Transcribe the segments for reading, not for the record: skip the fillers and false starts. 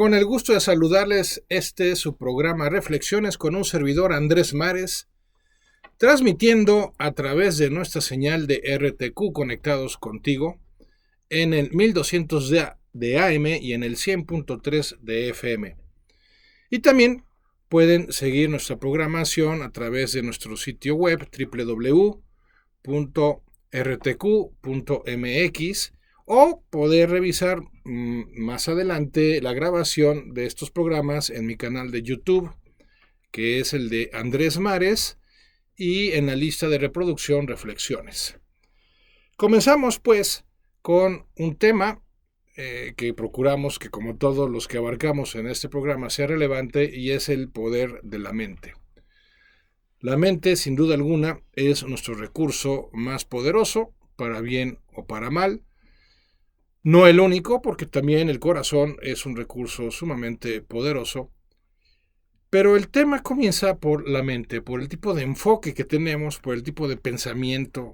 Con el gusto de saludarles, este es su programa Reflexiones con un servidor Andrés Mares, transmitiendo a través de nuestra señal de RTQ Conectados Contigo en el 1200 de AM y en el 100.3 de FM. Y también pueden seguir nuestra programación a través de nuestro sitio web www.rtq.mx o poder revisar más adelante la grabación de estos programas en mi canal de YouTube, que es el de Andrés Mares, y en la lista de reproducción Reflexiones. Comenzamos pues con un tema que procuramos que, como todos los que abarcamos en este programa, sea relevante, y es el poder de la mente. La mente, sin duda alguna, es nuestro recurso más poderoso, para bien o para mal. No el único, porque también el corazón es un recurso sumamente poderoso. Pero el tema comienza por la mente, por el tipo de enfoque que tenemos, por el tipo de pensamientos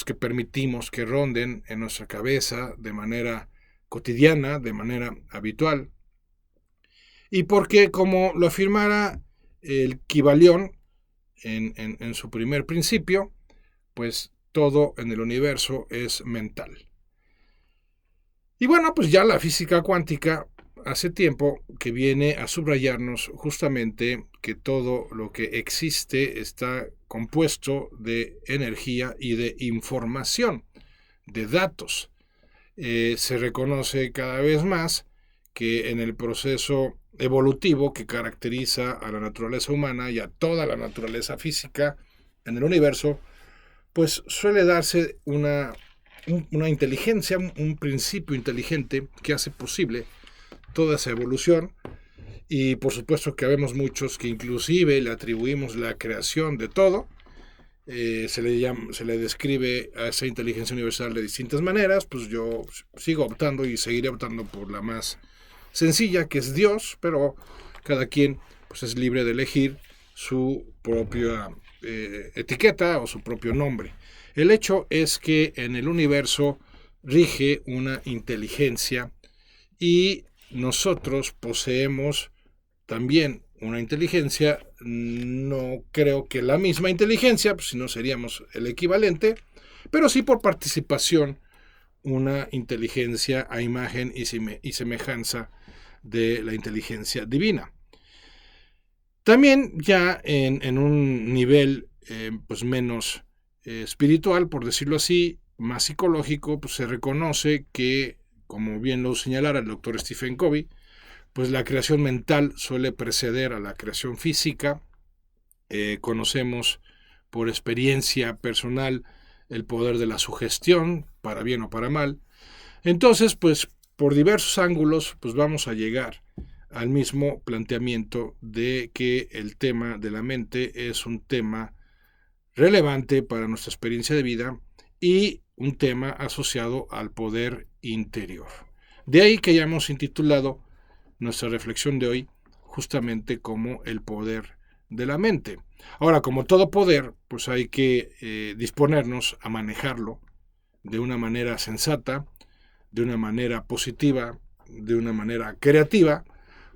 que permitimos que ronden en nuestra cabeza de manera cotidiana, de manera habitual. Y porque, como lo afirmara el Kybalión en su primer principio, pues todo en el universo es mental. Y bueno, pues ya la física cuántica hace tiempo que viene a subrayarnos justamente que todo lo que existe está compuesto de energía y de información, de datos. Se reconoce cada vez más que en el proceso evolutivo que caracteriza a la naturaleza humana y a toda la naturaleza física en el universo, pues suele darse una inteligencia, un principio inteligente que hace posible toda esa evolución. Y por supuesto que habemos muchos que inclusive le atribuimos la creación de todo. Se le describe a esa inteligencia universal de distintas maneras. Pues yo sigo optando y seguiré optando por la más sencilla, que es Dios, pero cada quien pues es libre de elegir su propia etiqueta o su propio nombre. El hecho es que en el universo rige una inteligencia y nosotros poseemos también una inteligencia. No creo que la misma inteligencia, pues si no seríamos el equivalente, pero sí por participación una inteligencia a imagen y semejanza de la inteligencia divina. También ya en un nivel pues menos espiritual, por decirlo así, más psicológico, pues se reconoce que, como bien lo señalara el doctor Stephen Covey, pues la creación mental suele preceder a la creación física. Conocemos por experiencia personal el poder de la sugestión, para bien o para mal. Entonces, pues por diversos ángulos, pues vamos a llegar al mismo planteamiento de que el tema de la mente es un tema relevante para nuestra experiencia de vida y un tema asociado al poder interior. De ahí que hayamos intitulado nuestra reflexión de hoy justamente como el poder de la mente. Ahora, como todo poder, pues hay que disponernos a manejarlo de una manera sensata, de una manera positiva, de una manera creativa,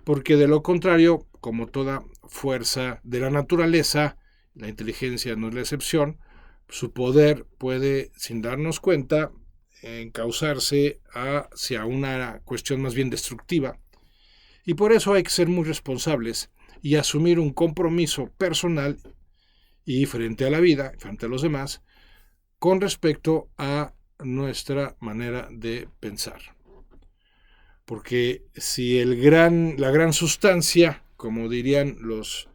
porque de lo contrario, como toda fuerza de la naturaleza, la inteligencia no es la excepción, su poder puede, sin darnos cuenta, encauzarse hacia una cuestión más bien destructiva. Y por eso hay que ser muy responsables y asumir un compromiso personal y frente a la vida, frente a los demás, con respecto a nuestra manera de pensar. Porque si la gran sustancia, como dirían los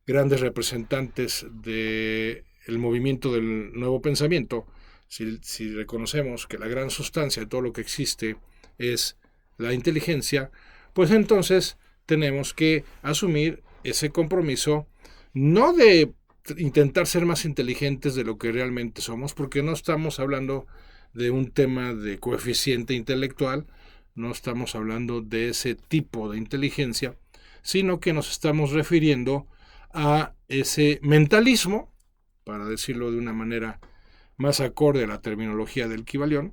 grandes representantes del movimiento del nuevo pensamiento, si reconocemos que la gran sustancia de todo lo que existe es la inteligencia, pues entonces tenemos que asumir ese compromiso, no de intentar ser más inteligentes de lo que realmente somos, porque no estamos hablando de un tema de coeficiente intelectual, no estamos hablando de ese tipo de inteligencia, sino que nos estamos refiriendo a ese mentalismo, para decirlo de una manera más acorde a la terminología del Kybalión,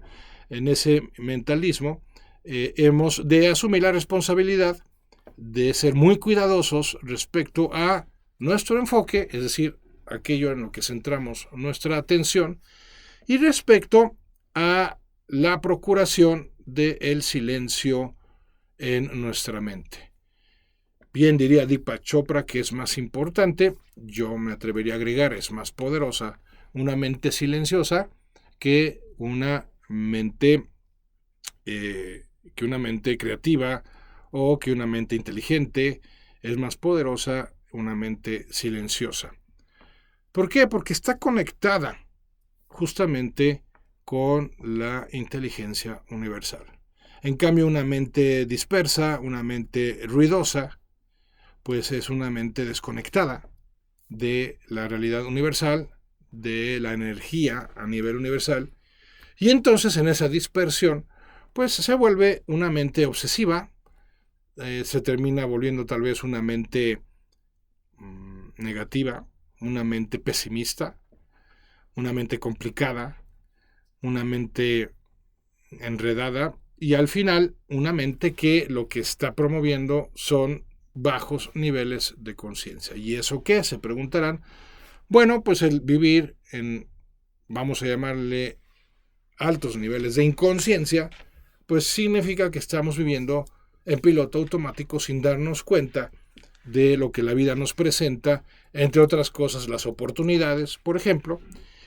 en ese mentalismo hemos de asumir la responsabilidad de ser muy cuidadosos respecto a nuestro enfoque, es decir, aquello en lo que centramos nuestra atención, y respecto a la procuración del silencio en nuestra mente. Bien diría Deepak Chopra que es más importante, yo me atrevería a agregar, es más poderosa una mente silenciosa que una mente creativa o que una mente inteligente. Es más poderosa una mente silenciosa. ¿Por qué? Porque está conectada justamente con la inteligencia universal. En cambio, una mente dispersa, una mente ruidosa, pues es una mente desconectada de la realidad universal, de la energía a nivel universal, y entonces en esa dispersión, pues se vuelve una mente obsesiva, se termina volviendo tal vez una mente negativa, una mente pesimista, una mente complicada, una mente enredada y al final una mente que lo que está promoviendo son bajos niveles de conciencia. ¿Y eso qué? Se preguntarán. Bueno, pues el vivir en, vamos a llamarle, altos niveles de inconsciencia, pues significa que estamos viviendo en piloto automático sin darnos cuenta de lo que la vida nos presenta, entre otras cosas las oportunidades, por ejemplo,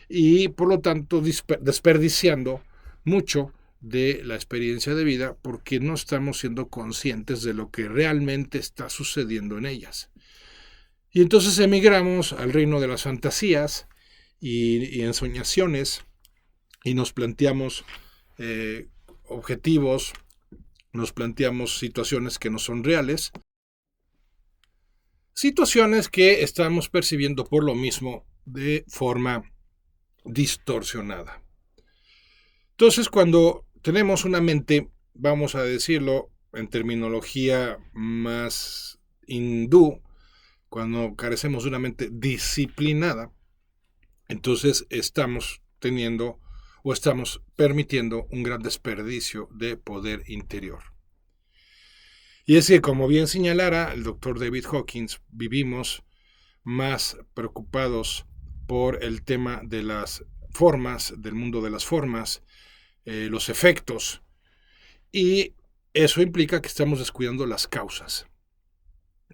y por lo tanto desperdiciando mucho de la experiencia de vida porque no estamos siendo conscientes de lo que realmente está sucediendo en ellas. Y entonces emigramos al reino de las fantasías y ensoñaciones y nos planteamos objetivos, nos planteamos situaciones que no son reales, situaciones que estamos percibiendo por lo mismo de forma distorsionada. Entonces, cuando tenemos una mente, vamos a decirlo en terminología más hindú, cuando carecemos de una mente disciplinada, entonces estamos teniendo o estamos permitiendo un gran desperdicio de poder interior. Y es que, como bien señalara el doctor David Hawkins, vivimos más preocupados por el tema de las formas, del mundo de las formas, los efectos, y eso implica que estamos descuidando las causas.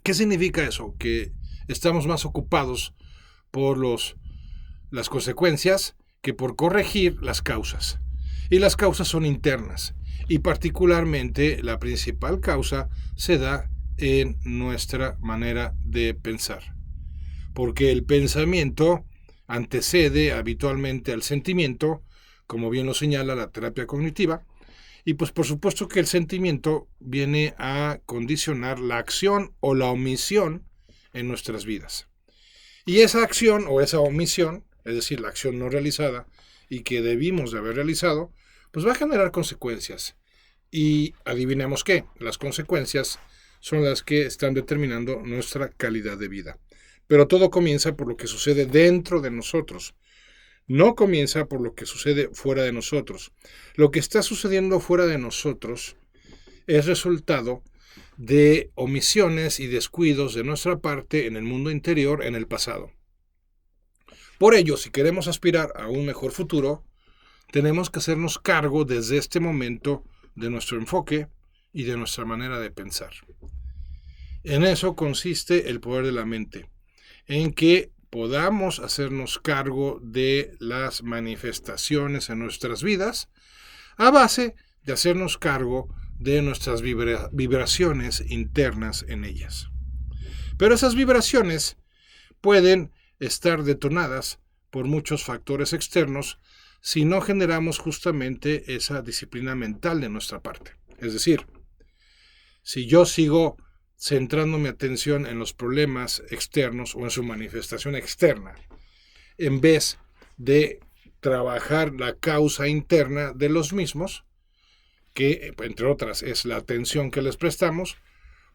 ¿Qué significa eso? Que estamos más ocupados por las consecuencias que por corregir las causas. Y las causas son internas, y particularmente la principal causa se da en nuestra manera de pensar. Porque el pensamiento antecede habitualmente al sentimiento, como bien lo señala la terapia cognitiva, y pues por supuesto que el sentimiento viene a condicionar la acción o la omisión en nuestras vidas. Y esa acción o esa omisión, es decir, la acción no realizada y que debimos de haber realizado, pues va a generar consecuencias. Y adivinemos qué, las consecuencias son las que están determinando nuestra calidad de vida. Pero todo comienza por lo que sucede dentro de nosotros. No comienza por lo que sucede fuera de nosotros. Lo que está sucediendo fuera de nosotros es resultado de omisiones y descuidos de nuestra parte en el mundo interior en el pasado. Por ello, si queremos aspirar a un mejor futuro, tenemos que hacernos cargo desde este momento de nuestro enfoque y de nuestra manera de pensar. En eso consiste el poder de la mente, en que podamos hacernos cargo de las manifestaciones en nuestras vidas a base de hacernos cargo de nuestras vibraciones internas en ellas. Pero esas vibraciones pueden estar detonadas por muchos factores externos si no generamos justamente esa disciplina mental de nuestra parte. Es decir, si yo sigo centrando mi atención en los problemas externos o en su manifestación externa, en vez de trabajar la causa interna de los mismos, que entre otras es la atención que les prestamos,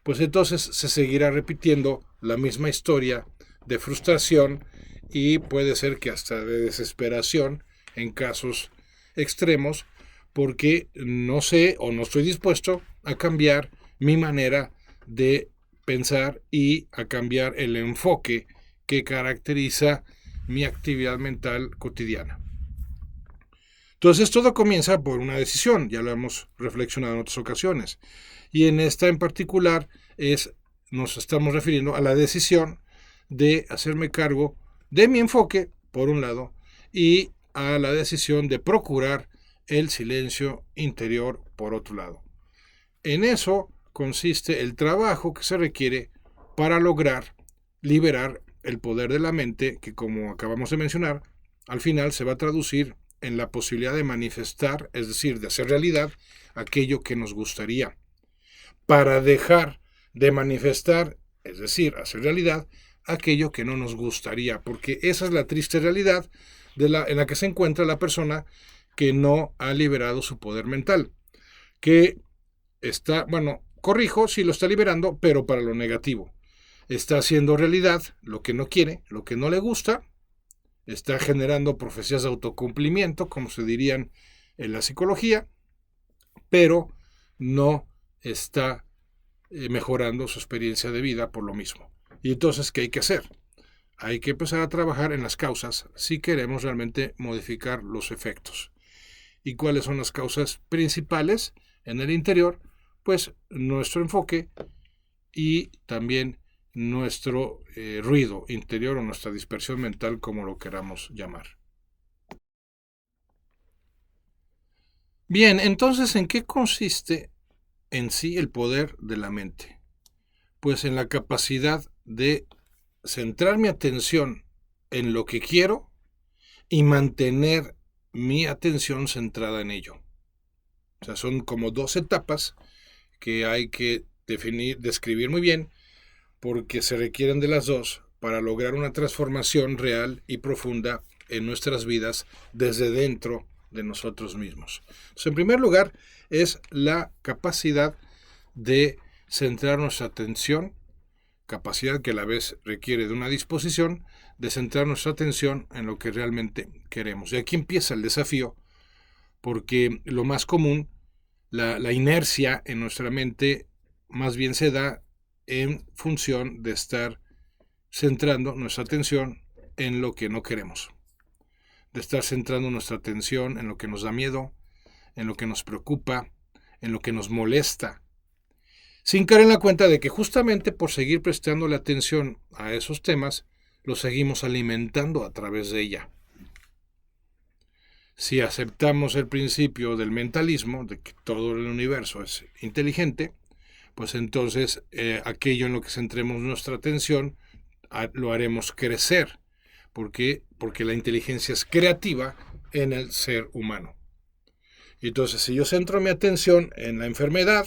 pues entonces se seguirá repitiendo la misma historia de frustración y puede ser que hasta de desesperación en casos extremos, porque no sé o no estoy dispuesto a cambiar mi manera de pensar y a cambiar el enfoque que caracteriza mi actividad mental cotidiana. Entonces todo comienza por una decisión, ya lo hemos reflexionado en otras ocasiones, y en esta en particular nos estamos refiriendo a la decisión de hacerme cargo de mi enfoque, por un lado, y a la decisión de procurar el silencio interior, por otro lado. En eso consiste el trabajo que se requiere para lograr liberar el poder de la mente, que como acabamos de mencionar, al final se va a traducir en la posibilidad de manifestar, es decir, de hacer realidad aquello que nos gustaría, para dejar de manifestar, es decir, hacer realidad aquello que no nos gustaría, porque esa es la triste realidad en la que se encuentra la persona que no ha liberado su poder mental, que está, corrijo, sí lo está liberando, pero para lo negativo. Está haciendo realidad lo que no quiere, lo que no le gusta, está generando profecías de autocumplimiento, como se dirían en la psicología, pero no está mejorando su experiencia de vida por lo mismo. Y entonces, ¿qué hay que hacer? Hay que empezar a trabajar en las causas si queremos realmente modificar los efectos. ¿Y cuáles son las causas principales en el interior? Pues nuestro enfoque y también nuestro ruido interior o nuestra dispersión mental, como lo queramos llamar. Bien, entonces, ¿en qué consiste en sí el poder de la mente? Pues en la capacidad de centrar mi atención en lo que quiero y mantener mi atención centrada en ello. O sea, son como dos etapas que hay que describir muy bien, porque se requieren de las dos para lograr una transformación real y profunda en nuestras vidas desde dentro de nosotros mismos. Entonces, en primer lugar, es la capacidad de centrar nuestra atención, capacidad que a la vez requiere de una disposición de centrar nuestra atención en lo que realmente queremos. Y aquí empieza el desafío, porque lo más común, la inercia en nuestra mente, más bien se da en función de estar centrando nuestra atención en lo que no queremos, de estar centrando nuestra atención en lo que nos da miedo, en lo que nos preocupa, en lo que nos molesta, sin caer en la cuenta de que justamente por seguir prestándole atención a esos temas, los seguimos alimentando a través de ella. Si aceptamos el principio del mentalismo, de que todo el universo es inteligente, pues entonces aquello en lo que centremos nuestra atención lo haremos crecer, porque la inteligencia es creativa en el ser humano. Entonces, si yo centro mi atención en la enfermedad,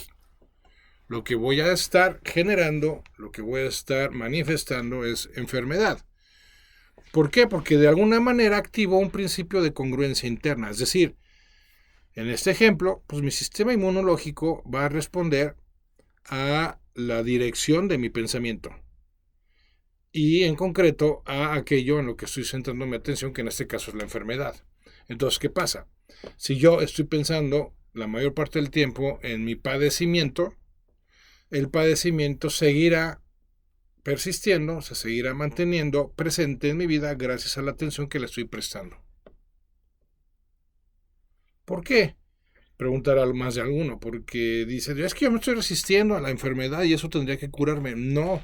lo que voy a estar generando, lo que voy a estar manifestando es enfermedad. ¿Por qué? Porque de alguna manera activo un principio de congruencia interna. Es decir, en este ejemplo, pues mi sistema inmunológico va a responder a la dirección de mi pensamiento. Y en concreto a aquello en lo que estoy centrando mi atención, que en este caso es la enfermedad. Entonces, ¿qué pasa? Si yo estoy pensando la mayor parte del tiempo en mi padecimiento, el padecimiento seguirá persistiendo, se seguirá manteniendo presente en mi vida gracias a la atención que le estoy prestando. ¿Por qué? Preguntará más de alguno, porque dice, es que yo me estoy resistiendo a la enfermedad y eso tendría que curarme. No,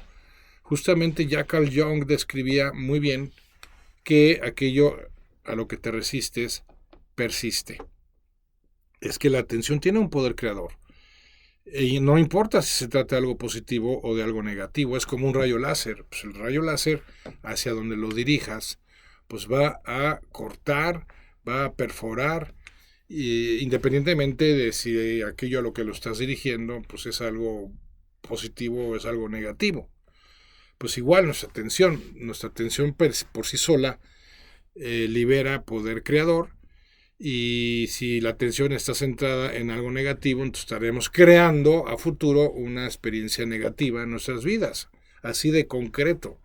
justamente ya Carl Jung describía muy bien que aquello a lo que te resistes persiste. Es que la atención tiene un poder creador. Y no importa si se trata de algo positivo o de algo negativo, es como un rayo láser. Pues el rayo láser, hacia donde lo dirijas, pues va a cortar, va a perforar, independientemente de si aquello a lo que lo estás dirigiendo pues es algo positivo o es algo negativo. Pues igual nuestra atención por sí sola libera poder creador. Y si la atención está centrada en algo negativo, entonces estaremos creando a futuro una experiencia negativa en nuestras vidas. Así de concreto.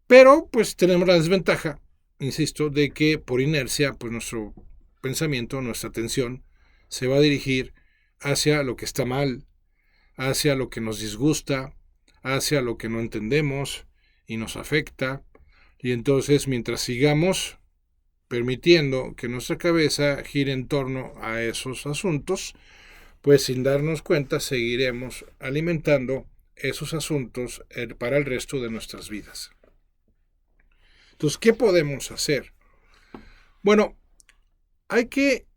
Pero pues tenemos la desventaja, insisto, de que por inercia pues nuestro pensamiento, nuestra atención, se va a dirigir hacia lo que está mal, hacia lo que nos disgusta, hacia lo que no entendemos y nos afecta. Y entonces, mientras sigamos permitiendo que nuestra cabeza gire en torno a esos asuntos, pues sin darnos cuenta seguiremos alimentando esos asuntos para el resto de nuestras vidas. Entonces, ¿qué podemos hacer? Bueno, hay que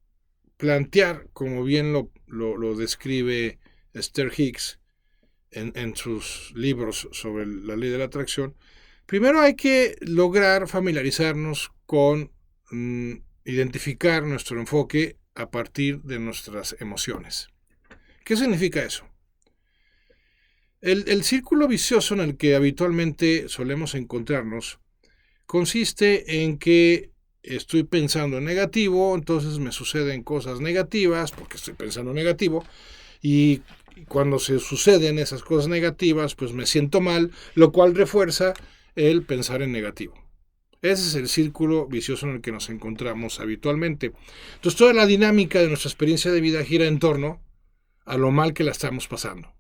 plantear, como bien lo describe Esther Hicks en sus libros sobre la ley de la atracción, primero hay que lograr familiarizarnos con identificar nuestro enfoque a partir de nuestras emociones. ¿Qué significa eso? El círculo vicioso en el que habitualmente solemos encontrarnos consiste en que estoy pensando en negativo, entonces me suceden cosas negativas porque estoy pensando negativo, y cuando se suceden esas cosas negativas, pues me siento mal, lo cual refuerza el pensar en negativo. Ese es el círculo vicioso en el que nos encontramos habitualmente. Entonces, toda la dinámica de nuestra experiencia de vida gira en torno a lo mal que la estamos pasando.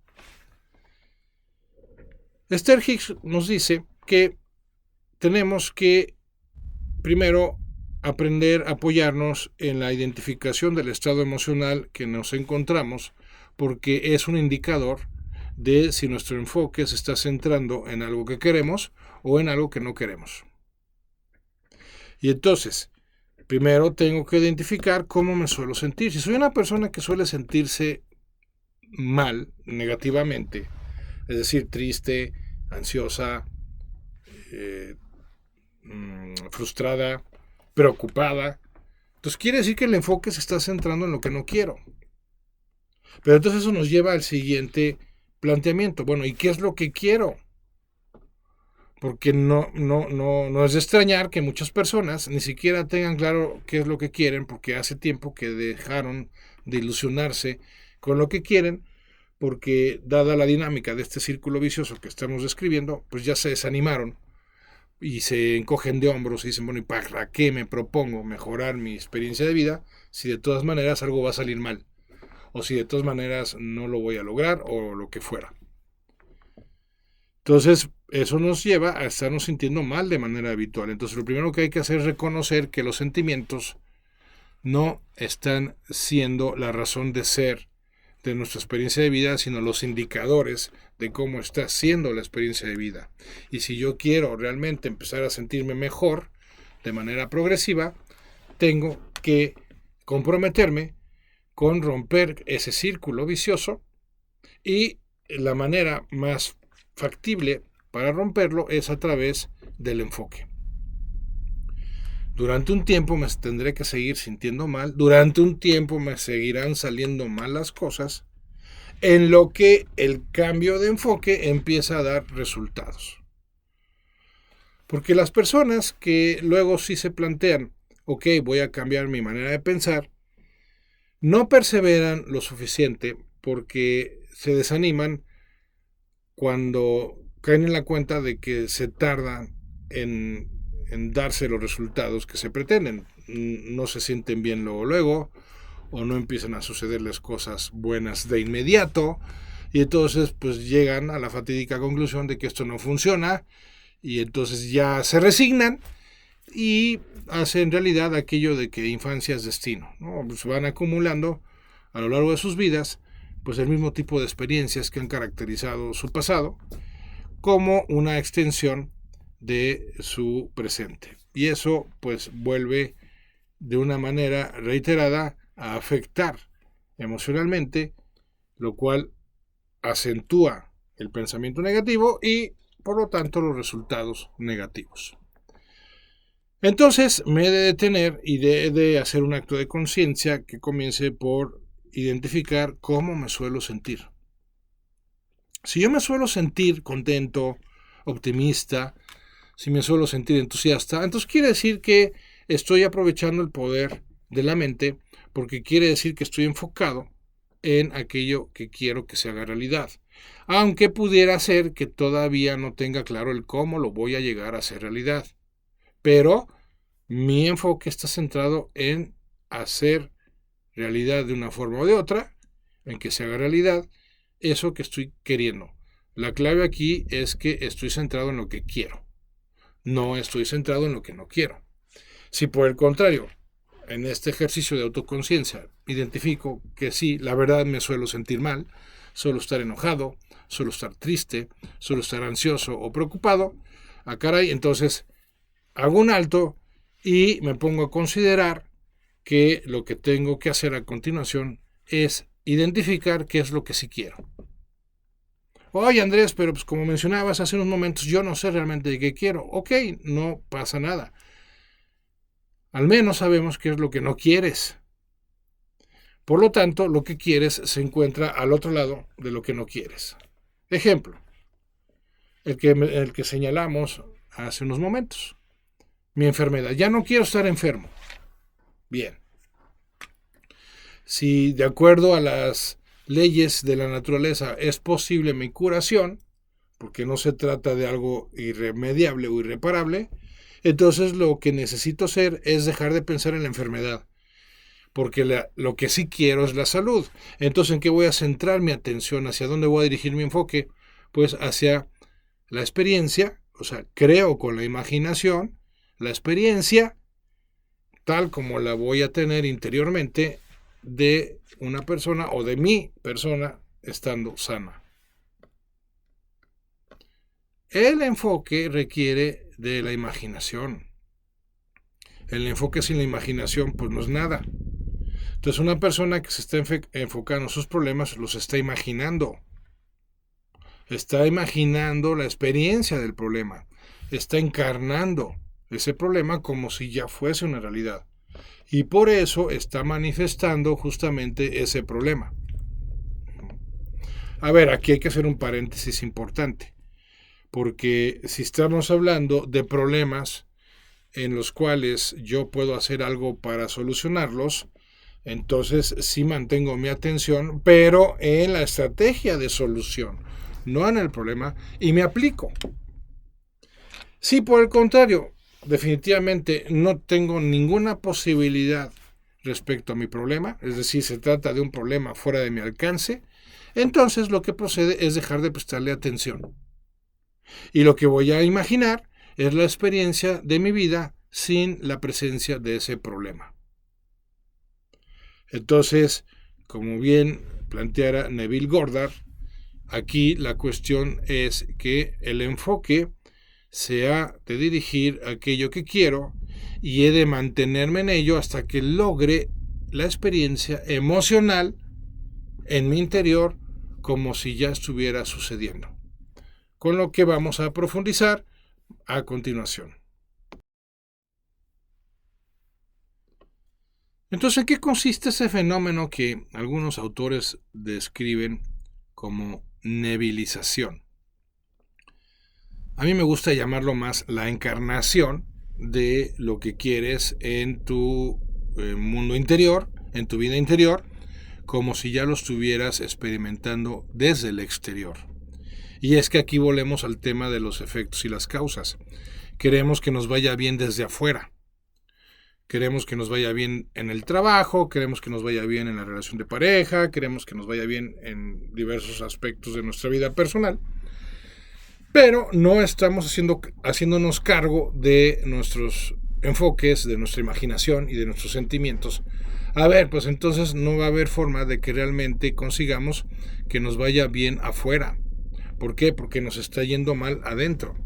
Esther Hicks nos dice que tenemos que primero aprender a apoyarnos en la identificación del estado emocional que nos encontramos, porque es un indicador de si nuestro enfoque se está centrando en algo que queremos o en algo que no queremos. Y entonces, primero tengo que identificar cómo me suelo sentir. Si soy una persona que suele sentirse mal, negativamente, es decir, triste, ansiosa, frustrada, preocupada, entonces quiere decir que el enfoque se está centrando en lo que no quiero. Pero entonces eso nos lleva al siguiente planteamiento. Bueno, ¿y qué es lo que quiero? Porque no es de extrañar que muchas personas ni siquiera tengan claro qué es lo que quieren, porque hace tiempo que dejaron de ilusionarse con lo que quieren, porque dada la dinámica de este círculo vicioso que estamos describiendo, pues ya se desanimaron y se encogen de hombros y dicen, bueno, ¿y para qué me propongo mejorar mi experiencia de vida si de todas maneras algo va a salir mal? O si de todas maneras no lo voy a lograr o lo que fuera. Entonces, eso nos lleva a estarnos sintiendo mal de manera habitual. Entonces, lo primero que hay que hacer es reconocer que los sentimientos no están siendo la razón de ser de nuestra experiencia de vida, sino los indicadores de cómo está siendo la experiencia de vida. Y si yo quiero realmente empezar a sentirme mejor de manera progresiva, tengo que comprometerme con romper ese círculo vicioso, y la manera más factible para romperlo es a través del enfoque. Durante un tiempo me tendré que seguir sintiendo mal, durante un tiempo me seguirán saliendo mal las cosas, en lo que el cambio de enfoque empieza a dar resultados. Porque las personas que luego sí se plantean, ok, voy a cambiar mi manera de pensar, no perseveran lo suficiente porque se desaniman cuando caen en la cuenta de que se tardan en darse los resultados que se pretenden. No se sienten bien luego, o no empiezan a sucederles cosas buenas de inmediato, y entonces pues llegan a la fatídica conclusión de que esto no funciona, y entonces ya se resignan y hacen realidad aquello de que infancia es destino, ¿no? Pues van acumulando a lo largo de sus vidas pues el mismo tipo de experiencias que han caracterizado su pasado como una extensión de su presente. Y eso pues vuelve de una manera reiterada a afectar emocionalmente, lo cual acentúa el pensamiento negativo y por lo tanto los resultados negativos. Entonces me he de detener y de hacer un acto de conciencia que comience por identificar cómo me suelo sentir. Si yo me suelo sentir contento, optimista, si me suelo sentir entusiasta, entonces quiere decir que estoy aprovechando el poder de la mente, porque quiere decir que estoy enfocado en aquello que quiero que se haga realidad. Aunque pudiera ser que todavía no tenga claro el cómo lo voy a llegar a hacer realidad. Pero mi enfoque está centrado en hacer realidad de una forma o de otra, en que se haga realidad eso que estoy queriendo. La clave aquí es que estoy centrado en lo que quiero, no estoy centrado en lo que no quiero. Si por el contrario, en este ejercicio de autoconciencia, identifico que sí, la verdad me suelo sentir mal, suelo estar enojado, suelo estar triste, suelo estar ansioso o preocupado, caray, entonces hago un alto y me pongo a considerar que lo que tengo que hacer a continuación es identificar qué es lo que sí quiero. Oye, Andrés, pero pues como mencionabas hace unos momentos, yo no sé realmente qué quiero. Ok, no pasa nada. Al menos sabemos qué es lo que no quieres. Por lo tanto, lo que quieres se encuentra al otro lado de lo que no quieres. Ejemplo, el que señalamos hace unos momentos. Mi enfermedad. Ya no quiero estar enfermo. Bien. Si de acuerdo a las leyes de la naturaleza es posible mi curación, porque no se trata de algo irremediable o irreparable, entonces lo que necesito hacer es dejar de pensar en la enfermedad, porque lo que sí quiero es la salud. Entonces, ¿en qué voy a centrar mi atención? ¿Hacia dónde voy a dirigir mi enfoque? Pues hacia la experiencia, o sea, creo con la imaginación, la experiencia tal como la voy a tener interiormente de una persona o de mi persona estando sana. El enfoque requiere de la imaginación. El enfoque sin la imaginación pues no es nada. Entonces una persona que se está enfocando en sus problemas los está imaginando. Está imaginando la experiencia del problema. Está encarnando ese problema como si ya fuese una realidad. Y por eso está manifestando justamente ese problema. A ver, aquí hay que hacer un paréntesis importante, porque si estamos hablando de problemas en los cuales yo puedo hacer algo para solucionarlos, entonces sí mantengo mi atención, pero en la estrategia de solución, no en el problema, y me aplico. Si por el contrario, definitivamente no tengo ninguna posibilidad respecto a mi problema, es decir, se trata de un problema fuera de mi alcance, entonces lo que procede es dejar de prestarle atención. Y lo que voy a imaginar es la experiencia de mi vida sin la presencia de ese problema. Entonces, como bien planteara Neville Goddard, aquí la cuestión es que el enfoque se ha de dirigir a aquello que quiero y he de mantenerme en ello hasta que logre la experiencia emocional en mi interior como si ya estuviera sucediendo. Con lo que vamos a profundizar a continuación. Entonces, ¿en qué consiste ese fenómeno que algunos autores describen como nebilización? A mí me gusta llamarlo más la encarnación de lo que quieres en tu mundo interior, en tu vida interior, como si ya lo estuvieras experimentando desde el exterior. Y es que aquí volvemos al tema de los efectos y las causas. Queremos que nos vaya bien desde afuera. Queremos que nos vaya bien en el trabajo, queremos que nos vaya bien en la relación de pareja, queremos que nos vaya bien en diversos aspectos de nuestra vida personal, pero no estamos haciéndonos cargo de nuestros enfoques, de nuestra imaginación y de nuestros sentimientos. A ver, pues entonces no va a haber forma de que realmente consigamos que nos vaya bien afuera. ¿Por qué? Porque nos está yendo mal adentro.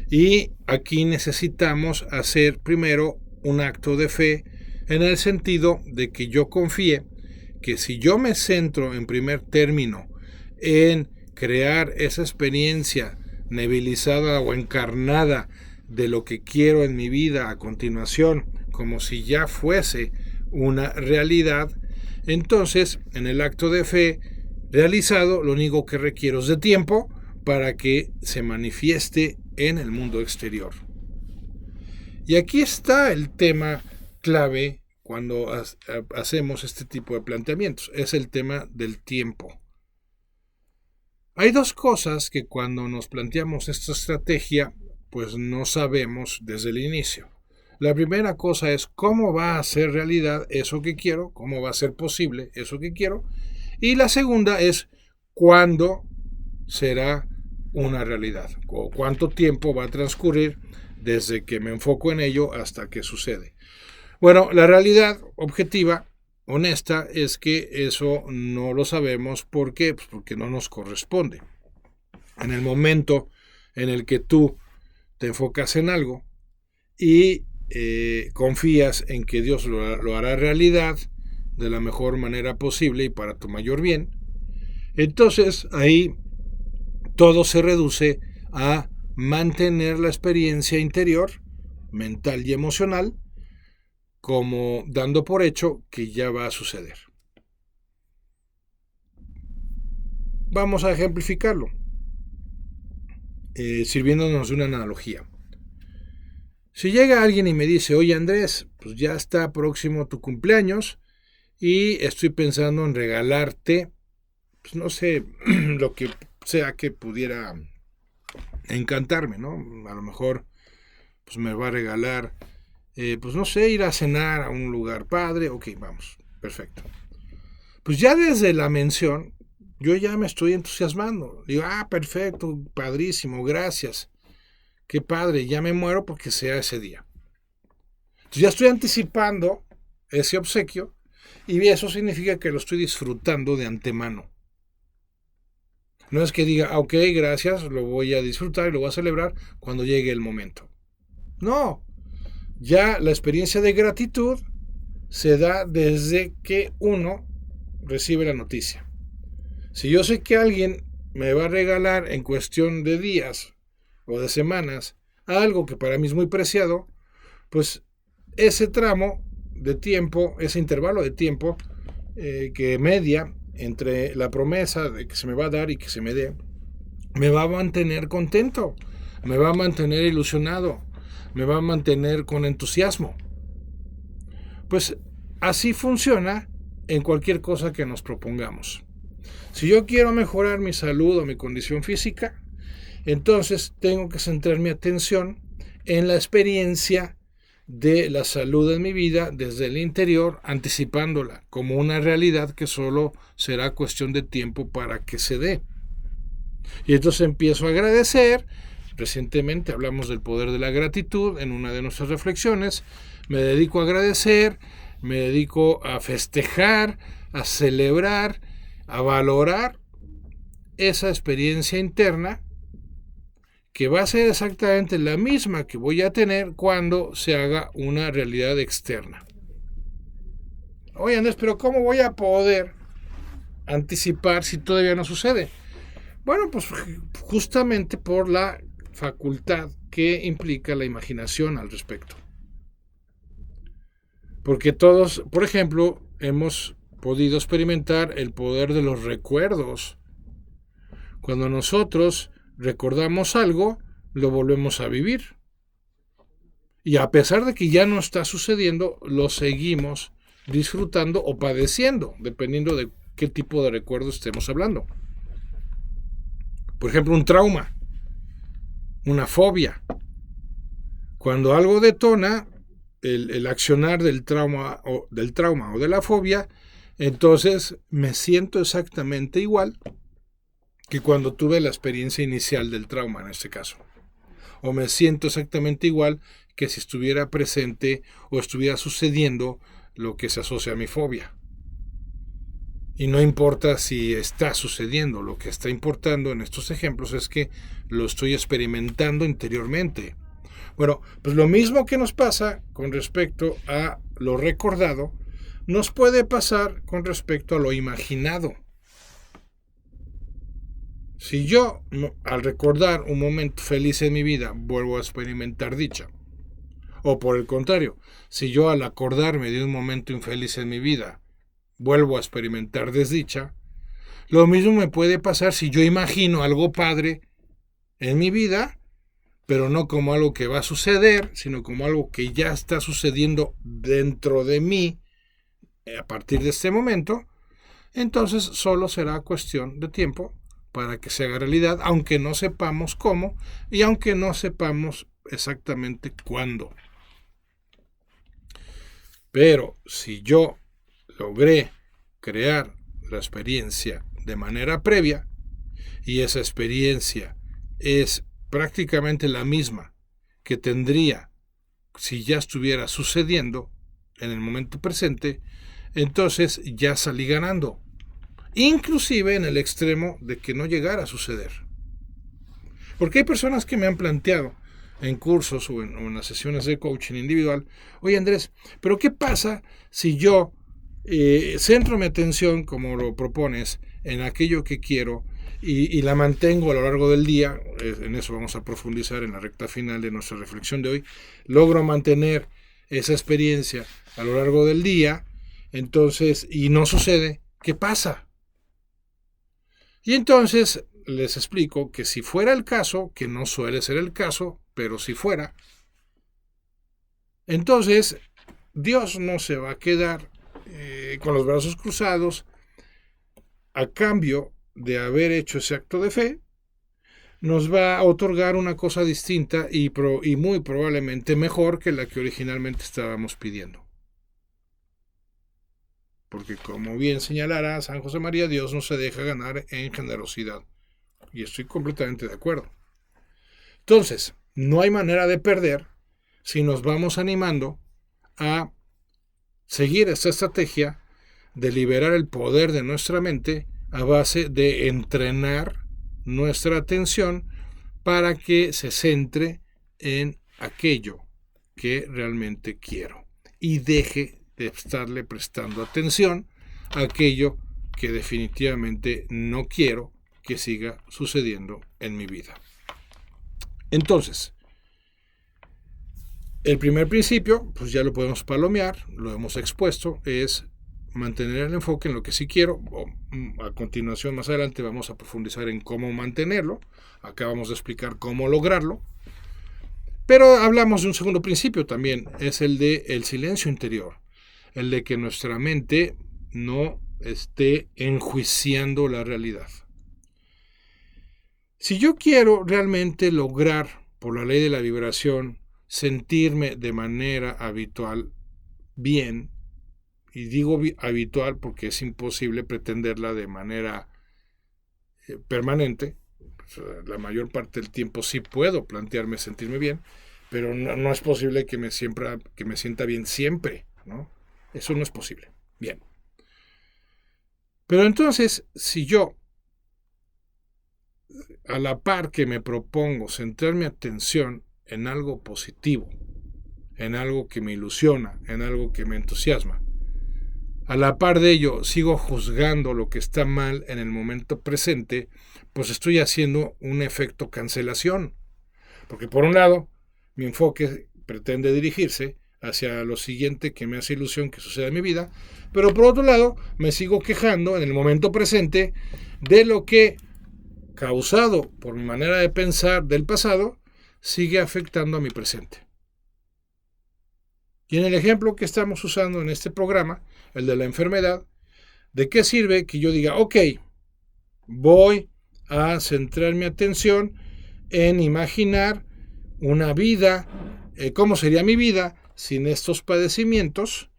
Y aquí necesitamos hacer primero un acto de fe en el sentido de que yo confíe que si yo me centro en primer término en crear esa experiencia nebilizada o encarnada de lo que quiero en mi vida a continuación, como si ya fuese una realidad, entonces en el acto de fe realizado lo único que requiero es de tiempo para que se manifieste en el mundo exterior. Y aquí está el tema clave cuando hacemos este tipo de planteamientos, es el tema del tiempo. Hay dos cosas que cuando nos planteamos esta estrategia, pues no sabemos desde el inicio. La primera cosa es cómo va a ser realidad eso que quiero, cómo va a ser posible eso que quiero. Y la segunda es cuándo será una realidad o cuánto tiempo va a transcurrir desde que me enfoco en ello hasta que sucede. Bueno, la realidad objetiva, honesta, es que eso no lo sabemos. ¿Por qué? Pues porque no nos corresponde. En el momento en el que tú te enfocas en algo y confías en que Dios lo hará realidad de la mejor manera posible y para tu mayor bien, entonces ahí todo se reduce a mantener la experiencia interior, mental y emocional, como dando por hecho que ya va a suceder. Vamos a ejemplificarlo, sirviéndonos de una analogía. Si llega alguien y me dice, oye Andrés, pues ya está próximo tu cumpleaños y estoy pensando en regalarte, pues no sé, lo que sea que pudiera encantarme, ¿no? A lo mejor pues me va a regalar, pues no sé, ir a cenar a un lugar padre. Ok, vamos, perfecto. Pues ya desde la mención, yo ya me estoy entusiasmando. Digo, perfecto, padrísimo, gracias. Qué padre, ya me muero porque sea ese día. Entonces ya estoy anticipando ese obsequio y eso significa que lo estoy disfrutando de antemano. No es que diga, ok, gracias, lo voy a disfrutar y lo voy a celebrar cuando llegue el momento. No, ya la experiencia de gratitud se da desde que uno recibe la noticia. Si yo sé que alguien me va a regalar en cuestión de días o de semanas algo que para mí es muy preciado, pues ese tramo de tiempo, ese intervalo de tiempo que media entre la promesa de que se me va a dar y que se me dé, me va a mantener contento, me va a mantener ilusionado, me va a mantener con entusiasmo. Pues así funciona en cualquier cosa que nos propongamos. Si yo quiero mejorar mi salud o mi condición física, entonces tengo que centrar mi atención en la experiencia de la salud en mi vida desde el interior, anticipándola como una realidad que solo será cuestión de tiempo para que se dé. Y entonces empiezo a agradecer. Recientemente hablamos del poder de la gratitud en una de nuestras reflexiones. Me dedico a agradecer, me dedico a festejar, a celebrar, a valorar esa experiencia interna que va a ser exactamente la misma que voy a tener cuando se haga una realidad externa. Oye Andrés, pero ¿cómo voy a poder anticipar si todavía no sucede? Bueno, pues justamente por la facultad que implica la imaginación al respecto. Porque todos, por ejemplo, hemos podido experimentar el poder de los recuerdos. Cuando nosotros recordamos algo, lo volvemos a vivir. Y a pesar de que ya no está sucediendo, lo seguimos disfrutando o padeciendo, dependiendo de qué tipo de recuerdo estemos hablando. Por ejemplo, un trauma, una fobia. Cuando algo detona el accionar del trauma o de la fobia, entonces me siento exactamente igual que cuando tuve la experiencia inicial del trauma en este caso. O me siento exactamente igual que si estuviera presente o estuviera sucediendo lo que se asocia a mi fobia. Y no importa si está sucediendo, lo que está importando en estos ejemplos es que lo estoy experimentando interiormente. Bueno, pues lo mismo que nos pasa con respecto a lo recordado, nos puede pasar con respecto a lo imaginado. Si yo, al recordar un momento feliz en mi vida, vuelvo a experimentar dicha, o por el contrario, si yo al acordarme de un momento infeliz en mi vida, vuelvo a experimentar desdicha, lo mismo me puede pasar si yo imagino algo padre en mi vida, pero no como algo que va a suceder, sino como algo que ya está sucediendo dentro de mí a partir de este momento. Entonces solo será cuestión de tiempo para que se haga realidad, aunque no sepamos cómo y aunque no sepamos exactamente cuándo. Pero si yo logré crear la experiencia de manera previa y esa experiencia es prácticamente la misma que tendría si ya estuviera sucediendo en el momento presente, entonces ya salí ganando, inclusive en el extremo de que no llegara a suceder. Porque hay personas que me han planteado en cursos o en las sesiones de coaching individual, oye Andrés, pero ¿qué pasa si yo centro mi atención, como lo propones, en aquello que quiero y la mantengo a lo largo del día? En eso vamos a profundizar en la recta final de nuestra reflexión de hoy. Logro mantener esa experiencia a lo largo del día, entonces, y no sucede, ¿qué pasa? Y entonces les explico que si fuera el caso, que no suele ser el caso, pero si fuera, entonces Dios no se va a quedar con los brazos cruzados a cambio de haber hecho ese acto de fe. Nos va a otorgar una cosa distinta y muy probablemente mejor que la que originalmente estábamos pidiendo. Porque como bien señalará San José María, Dios no se deja ganar en generosidad. Y estoy completamente de acuerdo. Entonces, no hay manera de perder si nos vamos animando a seguir esta estrategia de liberar el poder de nuestra mente a base de entrenar nuestra atención para que se centre en aquello que realmente quiero y deje de estarle prestando atención a aquello que definitivamente no quiero que siga sucediendo en mi vida. Entonces, el primer principio, pues ya lo podemos palomear, lo hemos expuesto, es mantener el enfoque en lo que sí quiero. A continuación, más adelante, vamos a profundizar en cómo mantenerlo. Acabamos de explicar cómo lograrlo. Pero hablamos de un segundo principio también, es el de el silencio interior, el de que nuestra mente no esté enjuiciando la realidad. Si yo quiero realmente lograr, por la ley de la vibración, sentirme de manera habitual bien, y digo habitual porque es imposible pretenderla de manera permanente. La mayor parte del tiempo sí puedo plantearme sentirme bien, pero no es posible que me sienta bien siempre, ¿no? Eso no es posible. Bien. Pero entonces, si yo, a la par que me propongo centrar mi atención en algo positivo, en algo que me ilusiona, en algo que me entusiasma, a la par de ello sigo juzgando lo que está mal en el momento presente, pues estoy haciendo un efecto cancelación. Porque por un lado, mi enfoque pretende dirigirse hacia lo siguiente que me hace ilusión que suceda en mi vida, pero por otro lado, me sigo quejando en el momento presente de lo que, causado por mi manera de pensar del pasado, sigue afectando a mi presente. Y en el ejemplo que estamos usando en este programa, el de la enfermedad, ¿de qué sirve que yo diga, ok, voy a centrar mi atención en imaginar una vida, cómo sería mi vida sin estos padecimientos,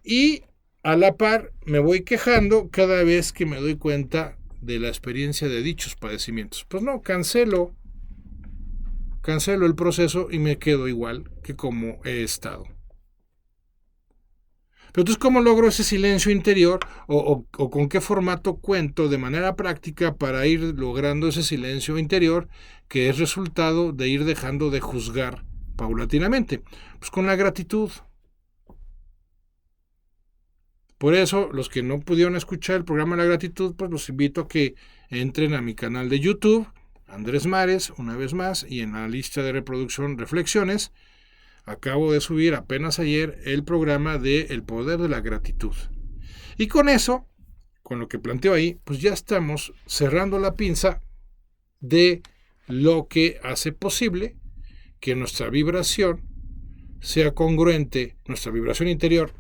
y a la par me voy quejando cada vez que me doy cuenta de la experiencia de dichos padecimientos? Pues no, cancelo el proceso y me quedo igual que como he estado. Pero entonces, ¿cómo logro ese silencio interior o con qué formato cuento de manera práctica para ir logrando ese silencio interior que es resultado de ir dejando de juzgar paulatinamente? Pues con la gratitud. Por eso, los que no pudieron escuchar el programa de la gratitud, pues los invito a que entren a mi canal de YouTube, Andrés Mares, una vez más, y en la lista de reproducción Reflexiones, acabo de subir apenas ayer el programa de El Poder de la Gratitud. Y con eso, con lo que planteo ahí, pues ya estamos cerrando la pinza de lo que hace posible que nuestra vibración sea congruente, nuestra vibración interior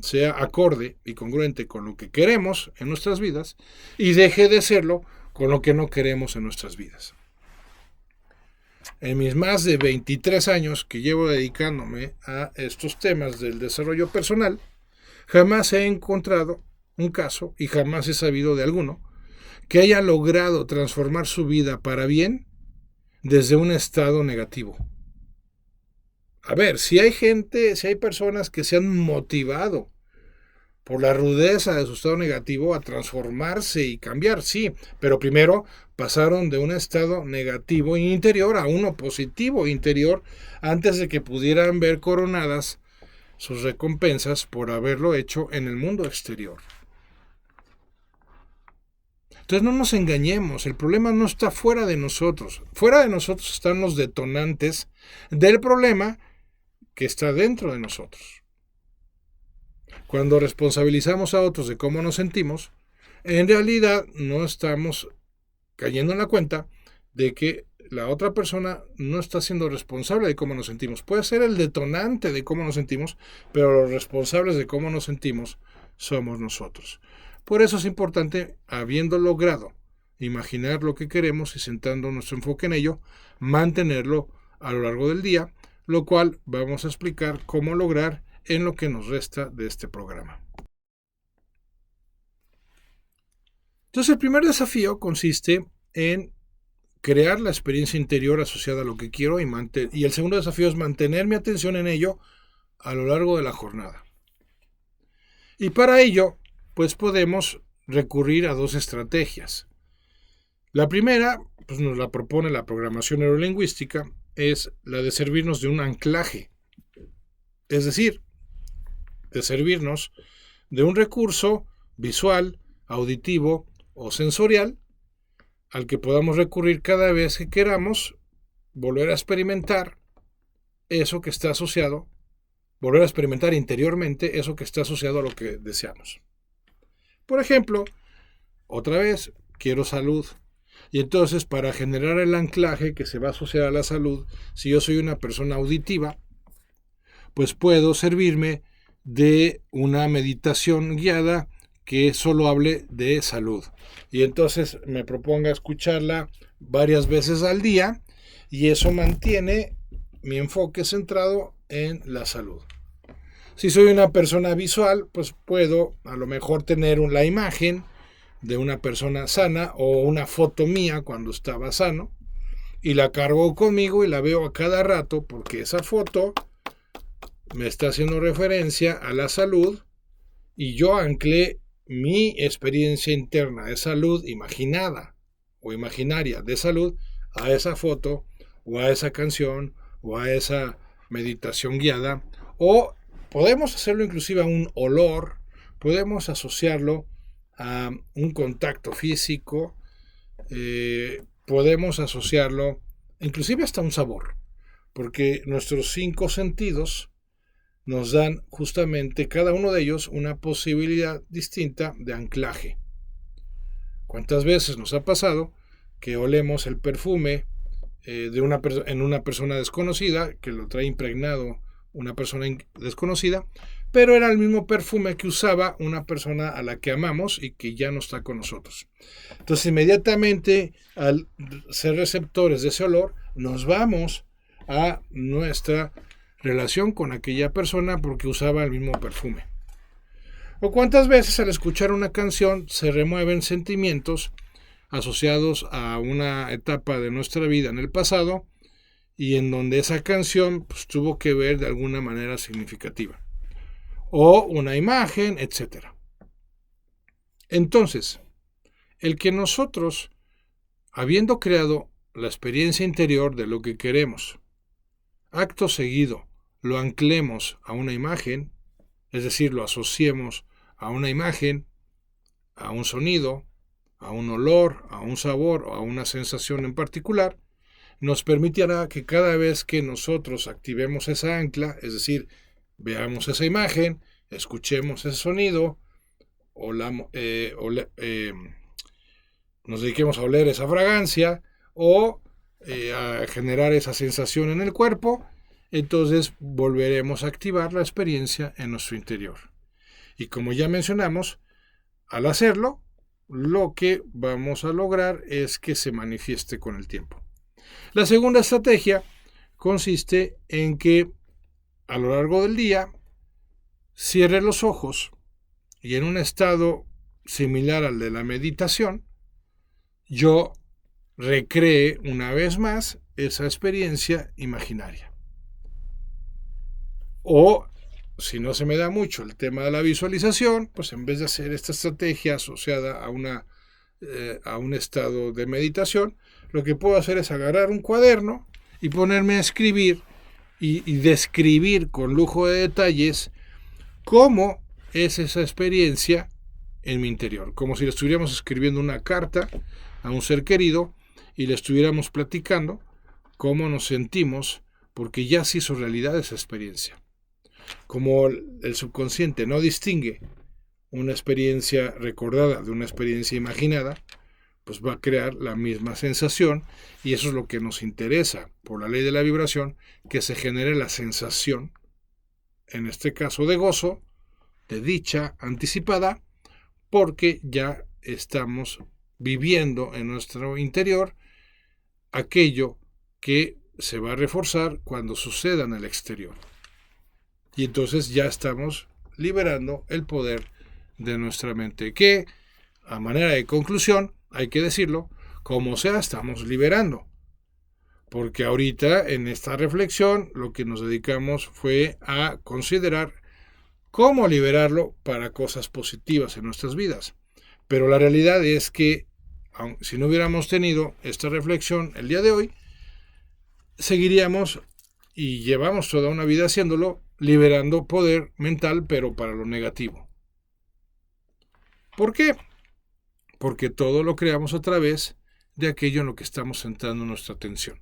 sea acorde y congruente con lo que queremos en nuestras vidas y deje de serlo con lo que no queremos en nuestras vidas. En mis más de 23 años que llevo dedicándome a estos temas del desarrollo personal, Jamás he encontrado un caso, y jamás he sabido de alguno, que haya logrado transformar su vida para bien desde un estado negativo. A ver, si hay personas que se han motivado por la rudeza de su estado negativo a transformarse y cambiar, sí, pero primero pasaron de un estado negativo interior a uno positivo interior antes de que pudieran ver coronadas sus recompensas por haberlo hecho en el mundo exterior. Entonces no nos engañemos, el problema no está fuera de nosotros. Fuera de nosotros están los detonantes del problema que está dentro de nosotros. Cuando responsabilizamos a otros de cómo nos sentimos, en realidad no estamos cayendo en la cuenta de que la otra persona no está siendo responsable de cómo nos sentimos. Puede ser el detonante de cómo nos sentimos, pero los responsables de cómo nos sentimos somos nosotros. Por eso es importante, habiendo logrado imaginar lo que queremos y centrando nuestro enfoque en ello, mantenerlo a lo largo del día, lo cual vamos a explicar cómo lograr en lo que nos resta de este programa. Entonces, el primer desafío consiste en crear la experiencia interior asociada a lo que quiero y el segundo desafío es mantener mi atención en ello a lo largo de la jornada. Y para ello, pues podemos recurrir a dos estrategias. La primera, pues nos la propone la programación neurolingüística, es la de servirnos de un anclaje. Es decir, de servirnos de un recurso visual, auditivo o sensorial al que podamos recurrir cada vez que queramos volver a experimentar eso que está asociado, volver a experimentar interiormente eso que está asociado a lo que deseamos. Por ejemplo, otra vez, quiero salud. Y entonces, para generar el anclaje que se va a asociar a la salud, si yo soy una persona auditiva, pues puedo servirme de una meditación guiada que solo hable de salud. Y entonces me proponga escucharla varias veces al día y eso mantiene mi enfoque centrado en la salud. Si soy una persona visual, pues puedo a lo mejor tener la imagen de una persona sana o una foto mía cuando estaba sano y la cargo conmigo y la veo a cada rato porque esa foto me está haciendo referencia a la salud y yo anclé mi experiencia interna de salud imaginada o imaginaria de salud a esa foto o a esa canción o a esa meditación guiada, o podemos hacerlo inclusive a un olor, podemos asociarlo a un contacto físico, podemos asociarlo inclusive hasta un sabor, porque nuestros 5 sentidos nos dan justamente cada uno de ellos una posibilidad distinta de anclaje. ¿Cuántas veces nos ha pasado que olemos el perfume en una persona desconocida, que lo trae impregnado una persona desconocida, pero era el mismo perfume que usaba una persona a la que amamos y que ya no está con nosotros? Entonces, inmediatamente, al ser receptores de ese olor, nos vamos a nuestra relación con aquella persona porque usaba el mismo perfume. O cuántas veces al escuchar una canción se remueven sentimientos asociados a una etapa de nuestra vida en el pasado y en donde esa canción pues, tuvo que ver de alguna manera significativa. O una imagen, etc. Entonces, el que nosotros, habiendo creado la experiencia interior de lo que queremos, acto seguido lo anclemos a una imagen, es decir, lo asociemos a una imagen, a un sonido, a un olor, a un sabor o a una sensación en particular, nos permitirá que cada vez que nosotros activemos esa ancla, es decir, veamos esa imagen, escuchemos ese sonido, o nos dediquemos a oler esa fragancia, o a generar esa sensación en el cuerpo, entonces volveremos a activar la experiencia en nuestro interior. Y como ya mencionamos, al hacerlo, lo que vamos a lograr es que se manifieste con el tiempo. La segunda estrategia consiste en que a lo largo del día cierre los ojos y en un estado similar al de la meditación, yo recree una vez más esa experiencia imaginaria. O, si no se me da mucho el tema de la visualización, pues en vez de hacer esta estrategia asociada a un estado de meditación, lo que puedo hacer es agarrar un cuaderno y ponerme a escribir y describir con lujo de detalles cómo es esa experiencia en mi interior, como si le estuviéramos escribiendo una carta a un ser querido y le estuviéramos platicando cómo nos sentimos porque ya se hizo realidad esa experiencia. Como el subconsciente no distingue una experiencia recordada de una experiencia imaginada, pues va a crear la misma sensación, y eso es lo que nos interesa por la ley de la vibración, que se genere la sensación, en este caso de gozo, de dicha anticipada, porque ya estamos viviendo en nuestro interior aquello que se va a reforzar cuando suceda en el exterior. Y entonces ya estamos liberando el poder de nuestra mente, que a manera de conclusión, hay que decirlo, como sea, estamos liberando. Porque ahorita en esta reflexión lo que nos dedicamos fue a considerar cómo liberarlo para cosas positivas en nuestras vidas. Pero la realidad es que, si no hubiéramos tenido esta reflexión el día de hoy, seguiríamos, y llevamos toda una vida haciéndolo, liberando poder mental, pero para lo negativo. ¿Por qué? Porque todo lo creamos a través de aquello en lo que estamos centrando nuestra atención.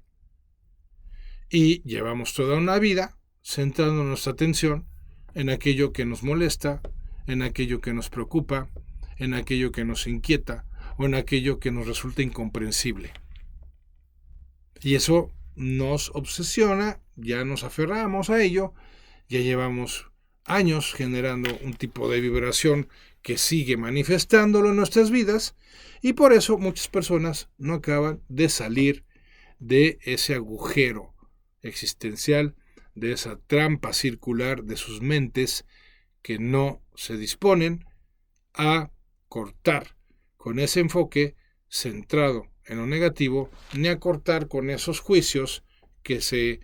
Y llevamos toda una vida centrando nuestra atención en aquello que nos molesta, en aquello que nos preocupa, en aquello que nos inquieta o en aquello que nos resulta incomprensible. Y eso nos obsesiona, ya nos aferramos a ello, ya llevamos años generando un tipo de vibración que sigue manifestándolo en nuestras vidas, y por eso muchas personas no acaban de salir de ese agujero existencial, de esa trampa circular de sus mentes que no se disponen a cortar con ese enfoque centrado en lo negativo, ni a cortar con esos juicios que se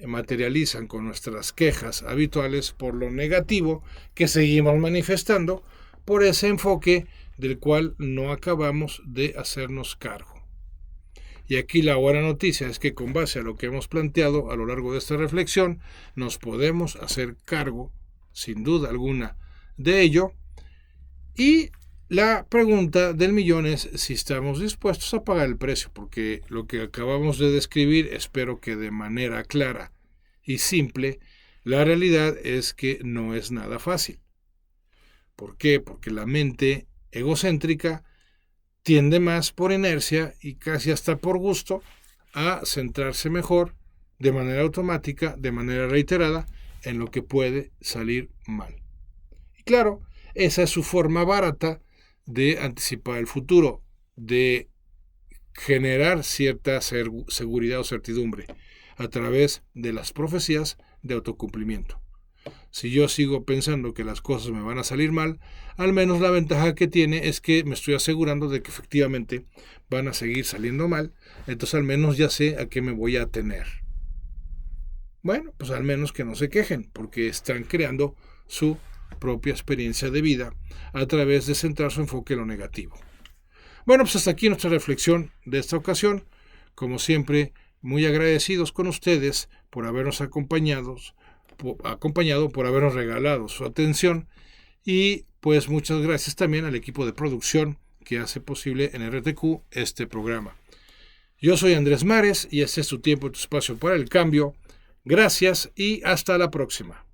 materializan con nuestras quejas habituales por lo negativo que seguimos manifestando por ese enfoque del cual no acabamos de hacernos cargo. Y aquí la buena noticia es que con base a lo que hemos planteado a lo largo de esta reflexión, nos podemos hacer cargo, sin duda alguna, de ello. Y la pregunta del millón es si estamos dispuestos a pagar el precio, porque lo que acabamos de describir, espero que de manera clara y simple, la realidad es que no es nada fácil. ¿Por qué? Porque la mente egocéntrica tiende más por inercia y casi hasta por gusto a centrarse mejor, de manera automática, de manera reiterada, en lo que puede salir mal. Y claro, esa es su forma barata de anticipar el futuro, de generar cierta seguridad o certidumbre a través de las profecías de autocumplimiento. Si yo sigo pensando que las cosas me van a salir mal, al menos la ventaja que tiene es que me estoy asegurando de que efectivamente van a seguir saliendo mal, entonces al menos ya sé a qué me voy a atener. Bueno, pues al menos que no se quejen, porque están creando su propia experiencia de vida a través de centrar su enfoque en lo negativo. Bueno, pues hasta aquí nuestra reflexión de esta ocasión. Como siempre, muy agradecidos con ustedes por habernos acompañado, por habernos regalado su atención, y pues muchas gracias también al equipo de producción que hace posible en RTQ este programa. Yo soy Andrés Mares y este es tu tiempo y tu espacio para el cambio. Gracias y hasta la próxima.